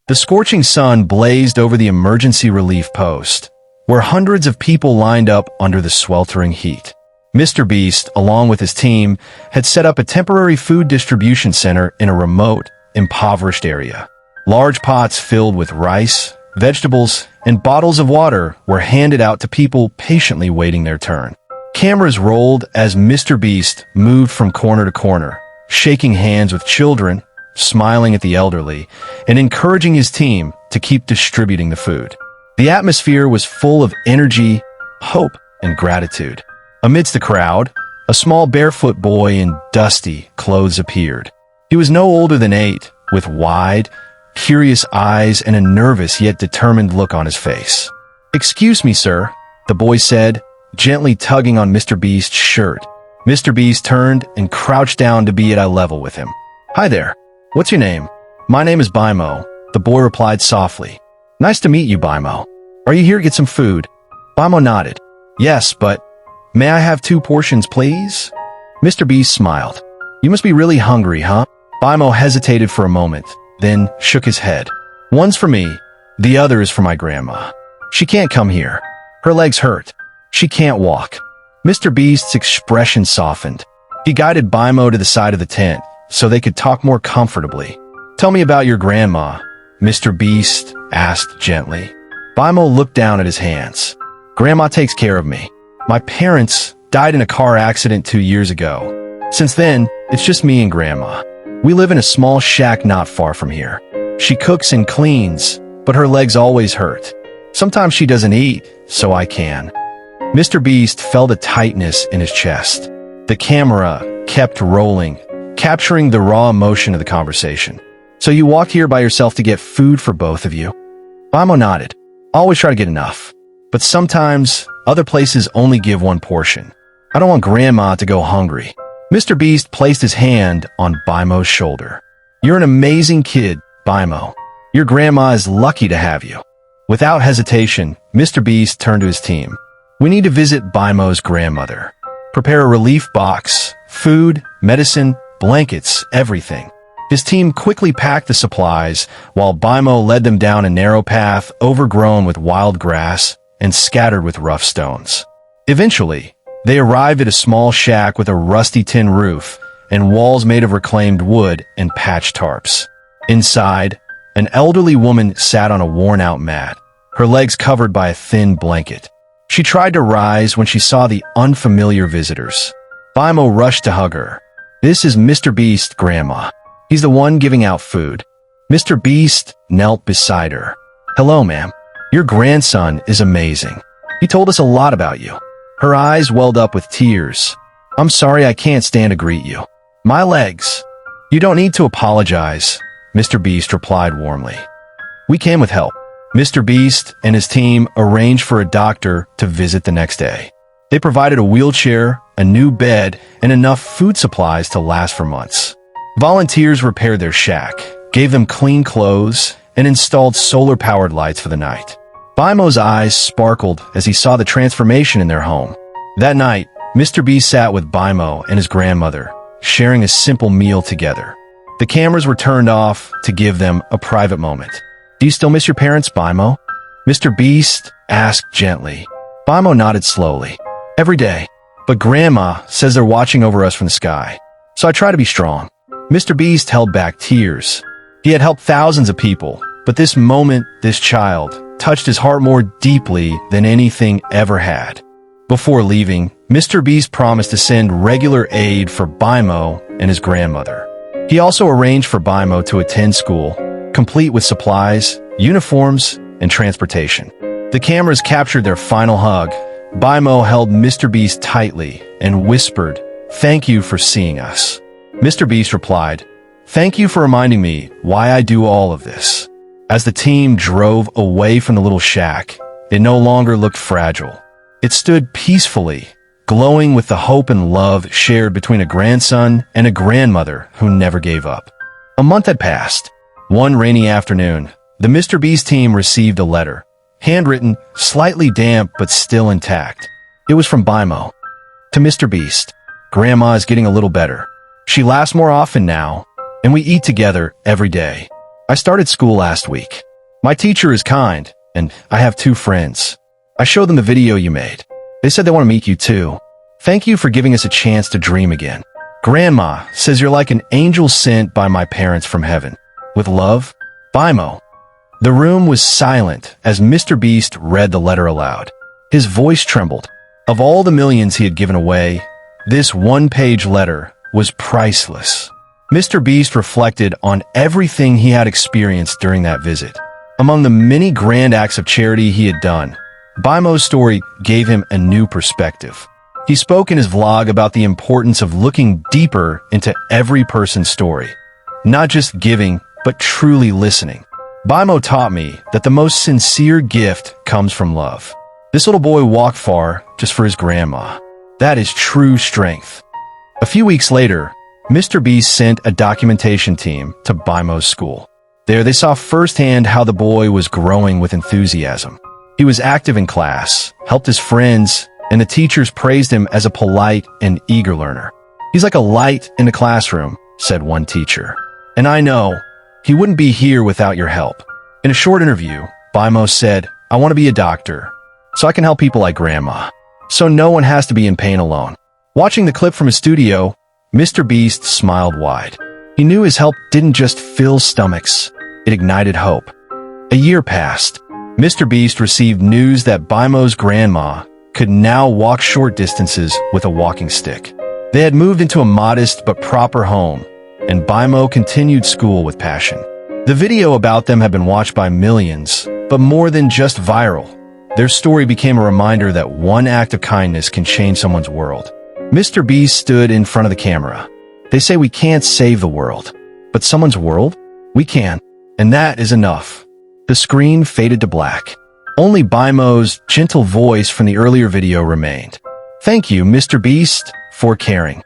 The scorching sun blazed over the emergency relief post, where hundreds of people lined up under the sweltering heat. MrBeast, along with his team, had set up a temporary food distribution center in a remote, impoverished area. Large pots filled with rice, vegetables, and bottles of water were handed out to people patiently waiting their turn. Cameras rolled as MrBeast moved from corner to corner, shaking hands with children, smiling at the elderly, and encouraging his team to keep distributing the food. The atmosphere was full of energy, hope, and gratitude. Amidst the crowd, a small barefoot boy in dusty clothes appeared. He was no older than 8, with wide, curious eyes and a nervous yet determined look on his face. "Excuse me, sir," the boy said, gently tugging on MrBeast's shirt. MrBeast turned and crouched down to be at eye level with him. "Hi there. What's your name?" "My name is Bimo," the boy replied softly. "Nice to meet you, Bimo. Are you here to get some food?" Bimo nodded. "Yes, but may I have 2 portions, please?" MrBeast smiled. "You must be really hungry, huh?" Bimo hesitated for a moment, then shook his head. "One's for me. The other is for my grandma. She can't come here. Her legs hurt. She can't walk." MrBeast's expression softened. He guided Bimo to the side of the tent so they could talk more comfortably. "Tell me about your grandma," MrBeast asked gently. Bimo looked down at his hands. "Grandma takes care of me. My parents died in a car accident 2 years ago. Since then, it's just me and Grandma. We live in a small shack not far from here. She cooks and cleans, but her legs always hurt. Sometimes she doesn't eat, so I can." MrBeast felt a tightness in his chest. The camera kept rolling, capturing the raw emotion of the conversation. "So you walk here by yourself to get food for both of you?" Bimo nodded. "I always try to get enough, but sometimes other places only give 1 portion. I don't want Grandma to go hungry." MrBeast placed his hand on Bimo's shoulder. "You're an amazing kid, Bimo. Your grandma is lucky to have you." Without hesitation, MrBeast turned to his team. "We need to visit Bimo's grandmother. Prepare a relief box, food, medicine, blankets, everything." His team quickly packed the supplies, while Bimo led them down a narrow path overgrown with wild grass and scattered with rough stones. Eventually, they arrived at a small shack with a rusty tin roof and walls made of reclaimed wood and patched tarps. Inside, an elderly woman sat on a worn-out mat, her legs covered by a thin blanket. She tried to rise when she saw the unfamiliar visitors. Bimo rushed to hug her. "This is MrBeast's grandma. He's the one giving out food." MrBeast knelt beside her. "Hello, ma'am. Your grandson is amazing. He told us a lot about you." Her eyes welled up with tears. "I'm sorry I can't stand to greet you. My legs." "You don't need to apologize," MrBeast replied warmly. "We came with help." MrBeast and his team arranged for a doctor to visit the next day. They provided a wheelchair, a new bed, and enough food supplies to last for months. Volunteers repaired their shack, gave them clean clothes, and installed solar-powered lights for the night. Bimo's eyes sparkled as he saw the transformation in their home. That night, MrBeast sat with Bimo and his grandmother, sharing a simple meal together. The cameras were turned off to give them a private moment. "Do you still miss your parents, Bimo?" MrBeast asked gently. Bimo nodded slowly. "Every day. But Grandma says they're watching over us from the sky. So I try to be strong." MrBeast held back tears. He had helped thousands of people, but this moment, this child, touched his heart more deeply than anything ever had. Before leaving, MrBeast promised to send regular aid for Bimo and his grandmother. He also arranged for Bimo to attend school, complete with supplies, uniforms, and transportation. The cameras captured their final hug. Bimo held MrBeast tightly and whispered, "Thank you for seeing us." MrBeast replied, "Thank you for reminding me why I do all of this." As the team drove away from the little shack, it no longer looked fragile. It stood peacefully, glowing with the hope and love shared between a grandson and a grandmother who never gave up. A month had passed. One rainy afternoon, the MrBeast team received a letter, handwritten, slightly damp but still intact. It was from Bimo. To Mr. Beast, Grandma is getting a little better. She laughs more often now, and we eat together every day. I started school last week. My teacher is kind, and I have 2 friends. I showed them the video you made. They said they want to meet you too. Thank you for giving us a chance to dream again. Grandma says you're like an angel sent by my parents from heaven. With love, Bimo. The room was silent as Mr. Beast read the letter aloud. His voice trembled. Of all the millions he had given away, this one-page letter was priceless. Mr. Beast reflected on everything he had experienced during that visit. Among the many grand acts of charity he had done, Bimo's story gave him a new perspective. He spoke in his vlog about the importance of looking deeper into every person's story, not just giving, but truly listening. Bimo taught me that the most sincere gift comes from love. This little boy walked far just for his grandma. That is true strength. A few weeks later, Mr. Beast sent a documentation team to Bimo's school. There they saw firsthand how the boy was growing with enthusiasm. He was active in class, helped his friends, and the teachers praised him as a polite and eager learner. He's like a light in the classroom, said one teacher. And I know, he wouldn't be here without your help. In a short interview, Bimo said, I want to be a doctor, so I can help people like Grandma, so no one has to be in pain alone. Watching the clip from his studio, Mr. Beast smiled wide. He knew his help didn't just fill stomachs, it ignited hope. A year passed. Mr. Beast received news that Bimo's grandma could now walk short distances with a walking stick. They had moved into a modest but proper home, and Bimo continued school with passion. The video about them had been watched by millions, but more than just viral. Their story became a reminder that one act of kindness can change someone's world. Mr. Beast stood in front of the camera. They say we can't save the world, but someone's world? We can, and that is enough. The screen faded to black. Only Bimo's gentle voice from the earlier video remained. Thank you, Mr. Beast, for caring.